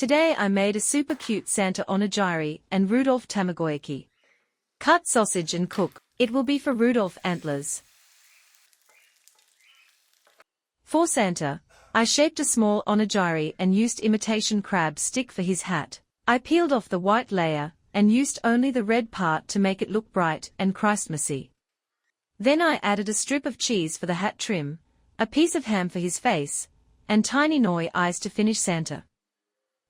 Today I made a super cute Santa Onigiri and Rudolph Tamagoyaki. Cut sausage and cook. It will be for Rudolph antlers. For Santa, I shaped a small onigiri and used imitation crab stick for his hat. I peeled off the white layer and used only the red part to make it look bright and Christmassy. Then I added a strip of cheese for the hat trim, a piece of ham for his face, and tiny noi eyes to finish Santa.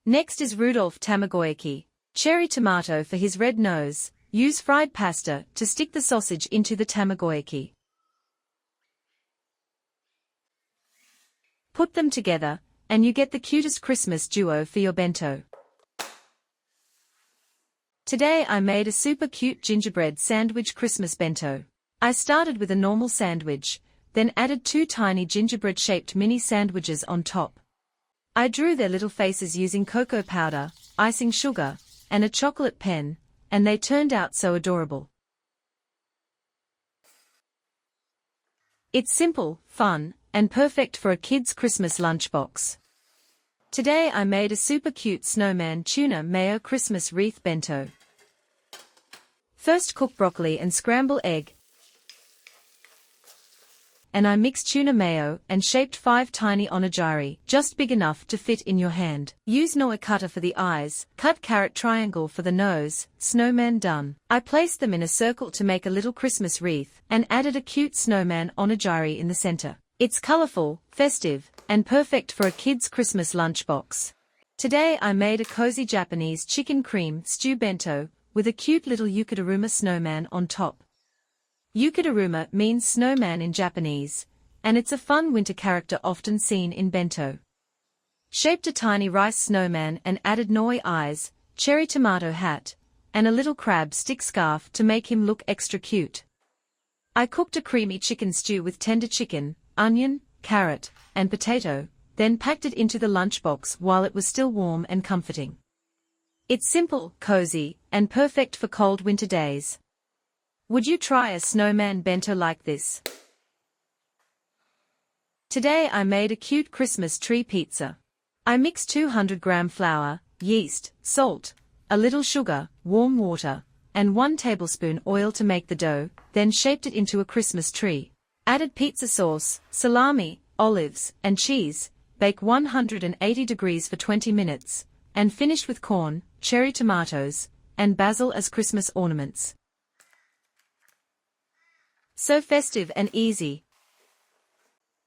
Next is Rudolph Tamagoyaki, cherry tomato for his red nose. Use fried pasta to stick the sausage into the tamagoyaki. Put them together, and you get the cutest Christmas duo for your bento. Today I made a super cute gingerbread sandwich Christmas bento. I started with a normal sandwich, then added 2 tiny gingerbread-shaped mini sandwiches on top. I drew their little faces using cocoa powder, icing sugar, and a chocolate pen, and they turned out so adorable. It's simple, fun, and perfect for a kid's Christmas lunchbox. Today I made a super cute Snowman Tuna Mayo Christmas Wreath bento. First cook broccoli and scramble egg. And I mixed tuna mayo and shaped 5 tiny onigiri, just big enough to fit in your hand. Use noi cutter for the eyes, cut carrot triangle for the nose, snowman done. I placed them in a circle to make a little Christmas wreath, and added a cute snowman onigiri in the center. It's colorful, festive, and perfect for a kid's Christmas lunchbox. Today I made a cozy Japanese chicken cream stew bento, with a cute little Yukidaruma snowman on top. Yukidaruma means snowman in Japanese, and it's a fun winter character often seen in bento. Shaped a tiny rice snowman and added noi eyes, cherry tomato hat, and a little crab stick scarf to make him look extra cute. I cooked a creamy chicken stew with tender chicken, onion, carrot, and potato, then packed it into the lunchbox while it was still warm and comforting. It's simple, cozy, and perfect for cold winter days. Would you try a snowman bento like this? Today I made a cute Christmas tree pizza. I mixed 200-gram flour, yeast, salt, a little sugar, warm water, and 1 tablespoon oil to make the dough, then shaped it into a Christmas tree. Added pizza sauce, salami, olives, and cheese, bake 180 degrees for 20 minutes, and finished with corn, cherry tomatoes, and basil as Christmas ornaments. So festive and easy.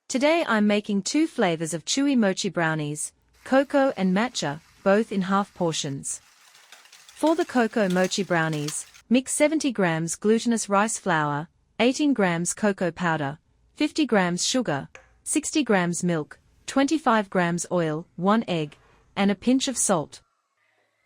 Today I'm making 2 flavors of chewy mochi brownies, cocoa and matcha, both in half portions. For the cocoa mochi brownies, mix 70 grams glutinous rice flour, 18 grams cocoa powder, 50 grams sugar, 60 grams milk, 25 grams oil, 1 egg, and a pinch of salt.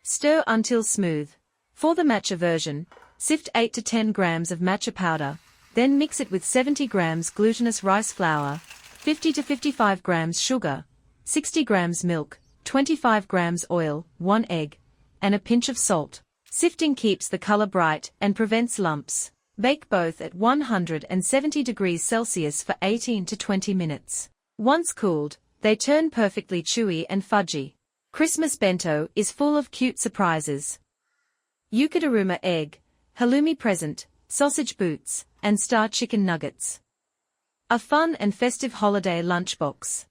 Stir until smooth. For the matcha version, sift 8 to 10 grams of matcha powder, then mix it with 70 grams glutinous rice flour, 50 to 55 grams sugar, 60 grams milk, 25 grams oil, 1 egg, and a pinch of salt. Sifting keeps the color bright and prevents lumps. Bake both at 170 degrees Celsius for 18 to 20 minutes. Once cooled, they turn perfectly chewy and fudgy. Christmas bento is full of cute surprises. Yukidaruma egg, halloumi present, sausage boots, and star chicken nuggets. A fun and festive holiday lunchbox.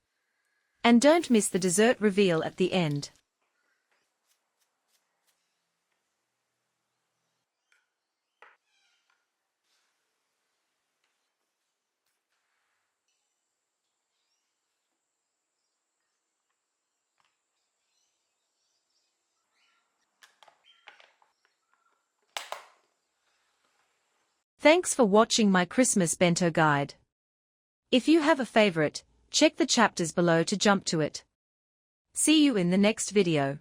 And don't miss the dessert reveal at the end. Thanks for watching my Christmas bento guide. If you have a favorite, check the chapters below to jump to it. See you in the next video.